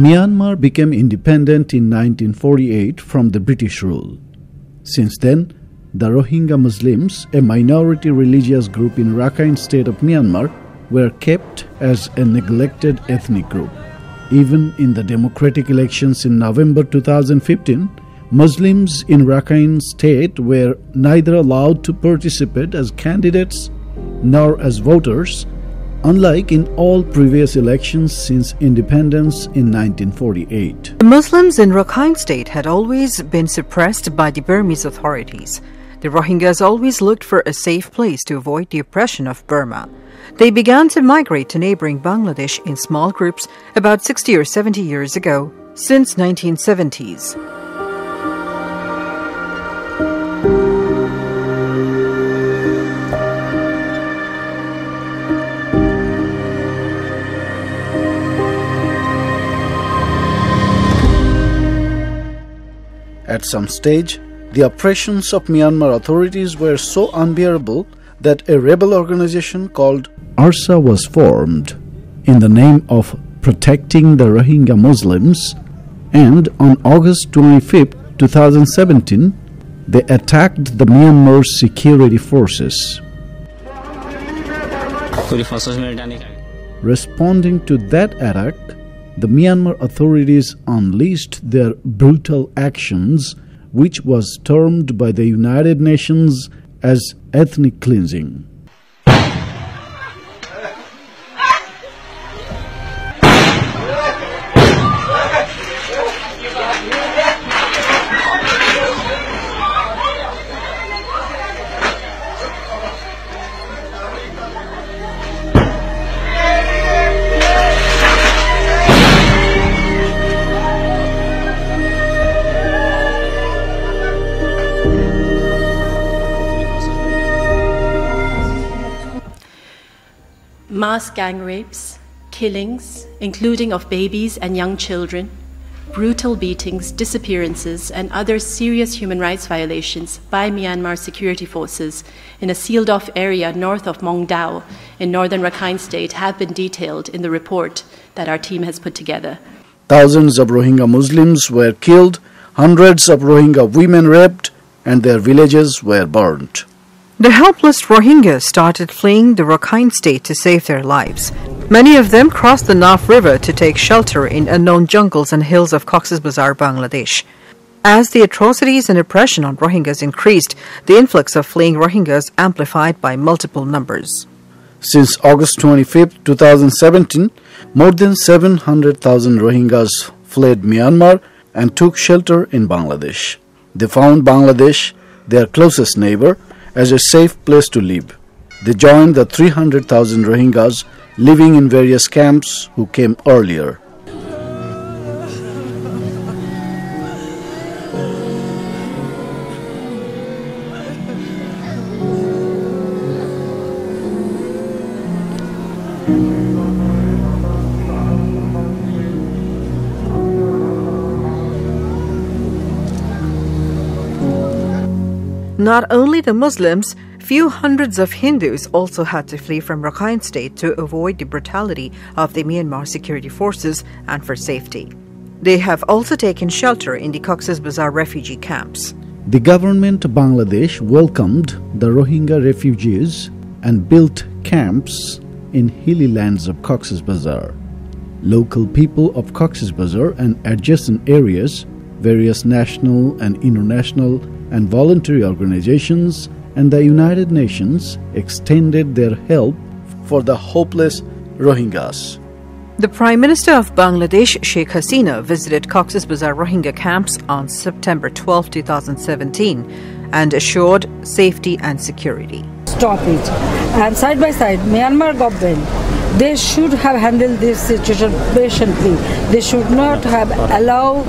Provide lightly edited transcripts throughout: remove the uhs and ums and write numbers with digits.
Myanmar became independent in 1948 from the British rule. Since then, the Rohingya Muslims, a minority religious group in Rakhine state of Myanmar, were kept as a neglected ethnic group. Even in the democratic elections in November 2015, Muslims in Rakhine state were neither allowed to participate as candidates nor as voters, unlike in all previous elections since independence in 1948. The Muslims in Rakhine state had always been suppressed by the Burmese authorities. The Rohingyas always looked for a safe place to avoid the oppression of Burma. They began to migrate to neighboring Bangladesh in small groups about 60 or 70 years ago, since 1970s. At some stage, the oppressions of Myanmar authorities were so unbearable that a rebel organization called ARSA was formed in the name of protecting the Rohingya Muslims, and on August 25, 2017, they attacked the Myanmar security forces. Responding to that attack, the Myanmar authorities unleashed their brutal actions, which was termed by the United Nations as ethnic cleansing. Mass gang rapes, killings, including of babies and young children, brutal beatings, disappearances, and other serious human rights violations by Myanmar security forces in a sealed-off area north of Mong Dao in northern Rakhine State have been detailed in the report that our team has put together. Thousands of Rohingya Muslims were killed, hundreds of Rohingya women raped, and their villages were burnt. The helpless Rohingyas started fleeing the Rakhine state to save their lives. Many of them crossed the Naf River to take shelter in unknown jungles and hills of Cox's Bazar, Bangladesh. As the atrocities and oppression on Rohingyas increased, the influx of fleeing Rohingyas amplified by multiple numbers. Since August 25, 2017, more than 700,000 Rohingyas fled Myanmar and took shelter in Bangladesh. They found Bangladesh, their closest neighbor, as a safe place to live. They joined the 300,000 Rohingyas living in various camps who came earlier. Not only the Muslims, few hundreds of Hindus also had to flee from Rakhine state to avoid the brutality of the Myanmar security forces and for safety. They have also taken shelter in the Cox's Bazar refugee camps. The government of Bangladesh welcomed the Rohingya refugees and built camps in hilly lands of Cox's Bazar. Local people of Cox's Bazar and adjacent areas, various national and international and voluntary organizations, and the United Nations extended their help for the hopeless Rohingyas. The Prime Minister of Bangladesh, Sheikh Hasina, visited Cox's Bazar Rohingya camps on September 12, 2017 and assured safety and security. Stop it. And side by side, Myanmar government, they should have handled this situation patiently. They should not have allowed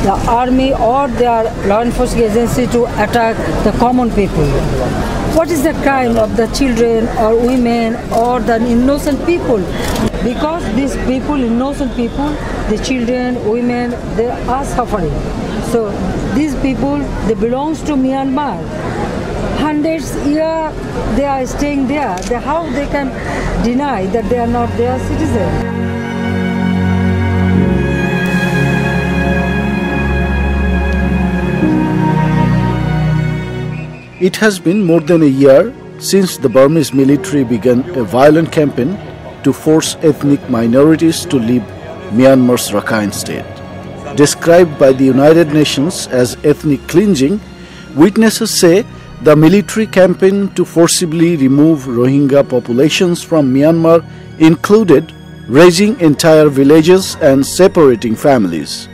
the army or their law enforcement agency to attack the common people. What is the crime of the children or women or the innocent people? Because these people, innocent people, the children, women, they are suffering. So these people, they belong to Myanmar. Hundreds years they are staying there. How they can deny that they are not their citizens? It has been more than a year since the Burmese military began a violent campaign to force ethnic minorities to leave Myanmar's Rakhine state. Described by the United Nations as ethnic cleansing, witnesses say the military campaign to forcibly remove Rohingya populations from Myanmar included razing entire villages and separating families.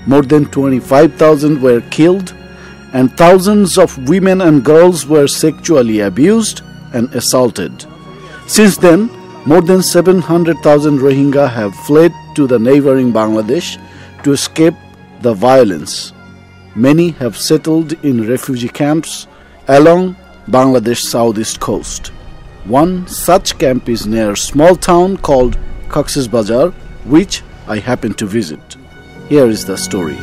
More than 25,000 were killed, and thousands of women and girls were sexually abused and assaulted. Since then, more than 700,000 Rohingya have fled to the neighboring Bangladesh to escape the violence. Many have settled in refugee camps along Bangladesh's southeast coast. One such camp is near a small town called Cox's Bazar, which I happened to visit. Here is the story.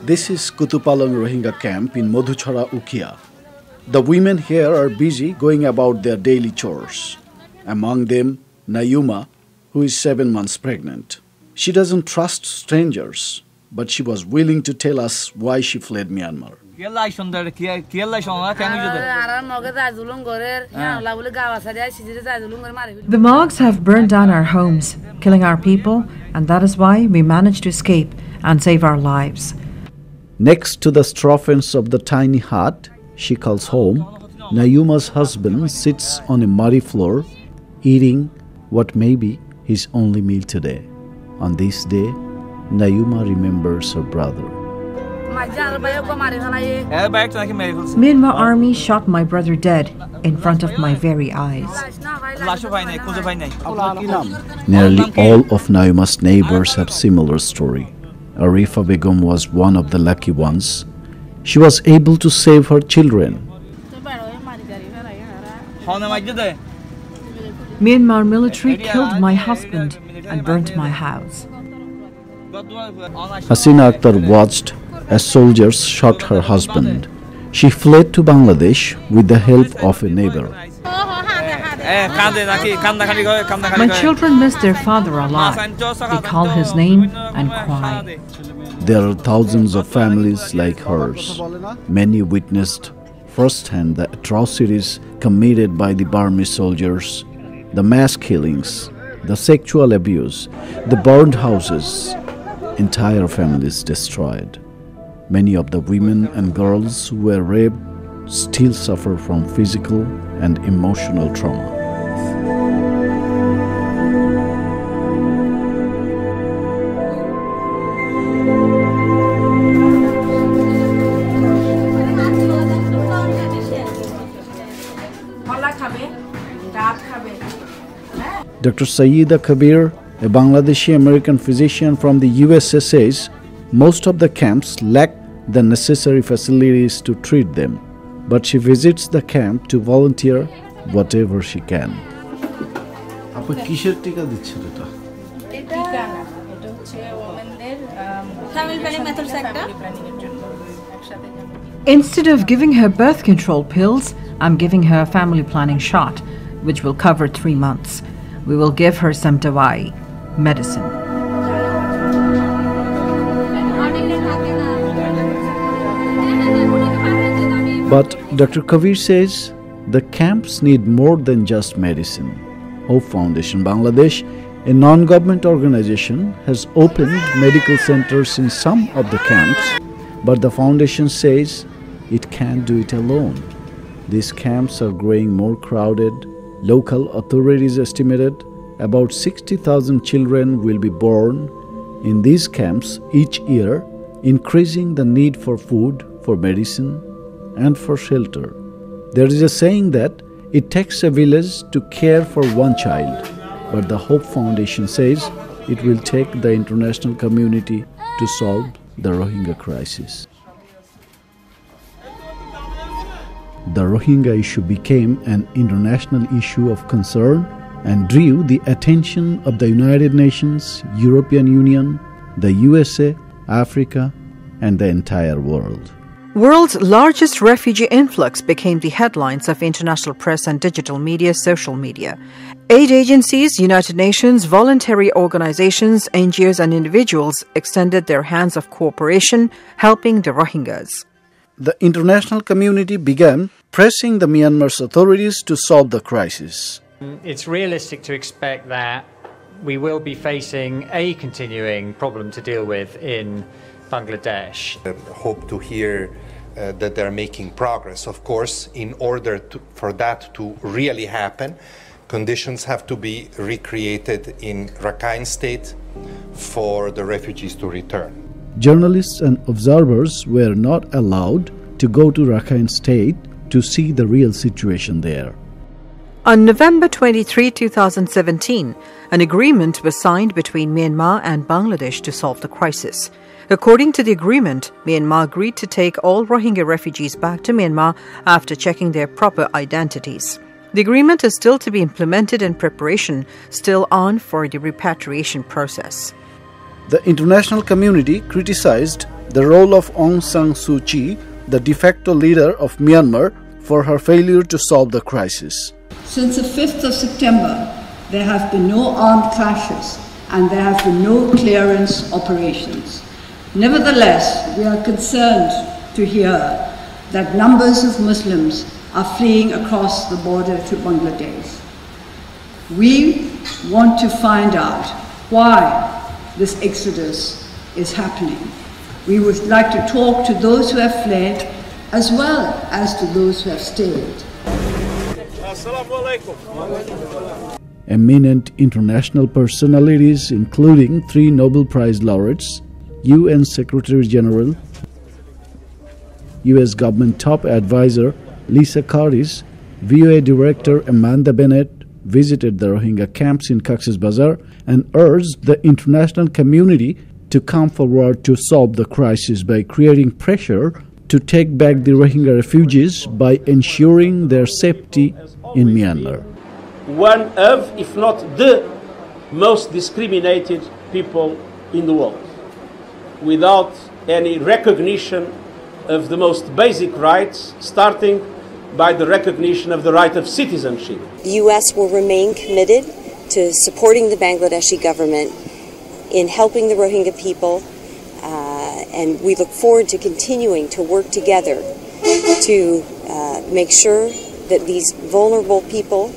This is Kutupalong Rohingya camp in Madhuchhara, Ukhia. The women here are busy going about their daily chores. Among them, Nayuma, who is 7 months pregnant. She doesn't trust strangers, but she was willing to tell us why she fled Myanmar. The Mogs have burned down our homes, killing our people, and that is why we managed to escape and save our lives. Next to the straw fence of the tiny hut she calls home, Nayuma's husband sits on a muddy floor, eating what may be his only meal today. On this day, Nayuma remembers her brother. Myanmar army shot my brother dead in front of my very eyes. Nearly all of Nayuma's neighbors have similar story. Arifa Begum was one of the lucky ones. She was able to save her children. Myanmar military killed my husband and burnt my house. Hasina Akhtar watched as soldiers shot her husband. She fled to Bangladesh with the help of a neighbor. My children miss their father a lot. They call his name and cry. There are thousands of families like hers. Many witnessed firsthand the atrocities committed by the Burmese soldiers, the mass killings, the sexual abuse, the burned houses, entire families destroyed. Many of the women and girls who were raped still suffer from physical and emotional trauma. Dr. Sayeeda Kabir, a Bangladeshi-American physician from the USA, says most of the camps lack the necessary facilities to treat them, but she visits the camp to volunteer whatever she can. Instead of giving her birth control pills, I'm giving her a family planning shot, which will cover 3 months. We will give her some dawai, medicine. But Dr. Kabir says the camps need more than just medicine. Hope Foundation Bangladesh, a non-government organization, has opened medical centers in some of the camps, but the foundation says it can't do it alone. These camps are growing more crowded. Local authorities estimated about 60,000 children will be born in these camps each year, increasing the need for food, for medicine, and for shelter. There is a saying that it takes a village to care for one child, but the Hope Foundation says it will take the international community to solve the Rohingya crisis. The Rohingya issue became an international issue of concern and drew the attention of the United Nations, European Union, the USA, Africa, and the entire world. World's largest refugee influx became the headlines of international press and digital media, social media. Aid agencies, United Nations, voluntary organizations, NGOs and individuals extended their hands of cooperation, helping the Rohingyas. The international community began pressing the Myanmar's authorities to solve the crisis. It's realistic to expect that we will be facing a continuing problem to deal with in Bangladesh. I hope to hear that they're making progress. Of course, in order for that to really happen, conditions have to be recreated in Rakhine State for the refugees to return. Journalists and observers were not allowed to go to Rakhine State to see the real situation there. On November 23, 2017, an agreement was signed between Myanmar and Bangladesh to solve the crisis. According to the agreement, Myanmar agreed to take all Rohingya refugees back to Myanmar after checking their proper identities. The agreement is still to be implemented and preparation still on for the repatriation process. The international community criticized the role of Aung San Suu Kyi, the de facto leader of Myanmar, for her failure to solve the crisis. Since the 5th of September, there have been no armed clashes and there have been no clearance operations. Nevertheless, we are concerned to hear that numbers of Muslims are fleeing across the border to Bangladesh. We want to find out why this exodus is happening. We would like to talk to those who have fled as well as to those who have stayed. Eminent international personalities, including 3 Nobel Prize laureates, UN Secretary General, US Government Top Advisor Lisa Curtis, VOA Director Amanda Bennett, visited the Rohingya camps in Cox's Bazar and urged the international community to come forward to solve the crisis by creating pressure to take back the Rohingya refugees by ensuring their safety in Myanmar. One of, if not the most discriminated people in the world, without any recognition of the most basic rights, starting by the recognition of the right of citizenship. The U.S. will remain committed to supporting the Bangladeshi government in helping the Rohingya people, and we look forward to continuing to work together to make sure that these vulnerable people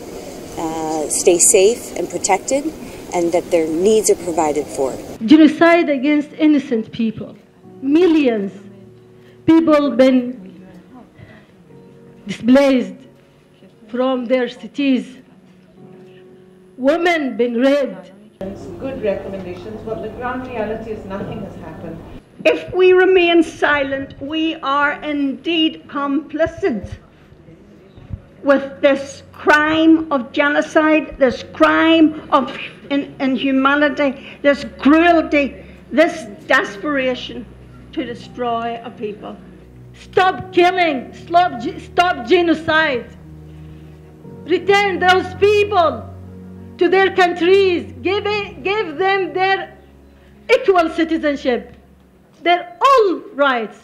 stay safe and protected and that their needs are provided for. Genocide against innocent people. Millions people been displaced from their cities. Women been raped. Good recommendations, but the ground reality is nothing has happened. If we remain silent, we are indeed complicit with this crime of genocide, this crime of inhumanity, this cruelty, this desperation to destroy a people. Stop killing, stop genocide. Return those people to their countries. Give them their equal citizenship, their all rights.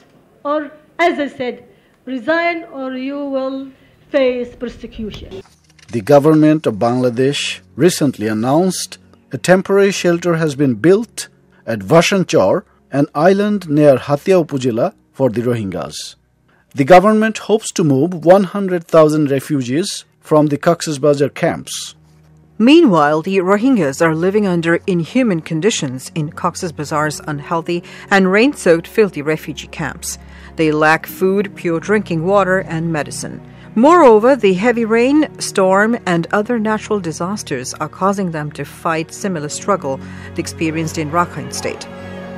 Or, as I said, resign or you will face persecution. The government of Bangladesh recently announced a temporary shelter has been built at Vashanchar, an island near Hatia Upazila, for the Rohingyas. The government hopes to move 100,000 refugees from the Cox's Bazar camps. Meanwhile, the Rohingyas are living under inhuman conditions in Cox's Bazar's unhealthy and rain-soaked, filthy refugee camps. They lack food, pure drinking water, and medicine. Moreover, the heavy rain, storm, and other natural disasters are causing them to fight similar struggle they experienced in Rakhine State.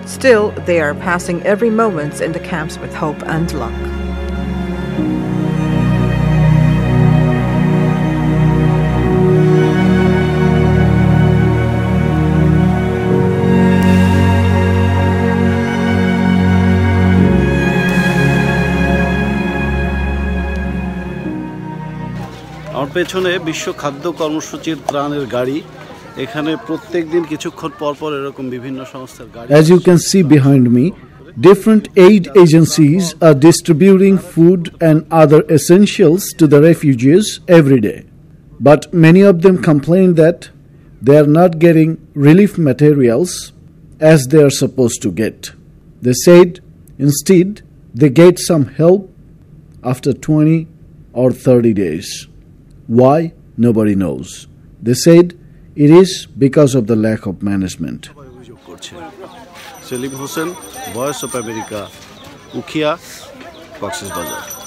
Still, they are passing every moment in the camps with hope and luck. আমার পেছনে বিশ্ব খাদ্য কর্মসূচির ত্রাণের গাড়ি এখানে প্রত্যেকদিন কিছুক্ষণ পর পর এরকম বিভিন্ন সংস্থার গাড়ি As you can see behind me, Different aid agencies are distributing food and other essentials to the refugees every day. But many of them complain that they are not getting relief materials as they are supposed to get. They said instead they get some help after 20 or 30 days. Why? Nobody knows. They said it is because of the lack of management. Selim Hossain, voice of America, Ukhia, Cox's Bazar.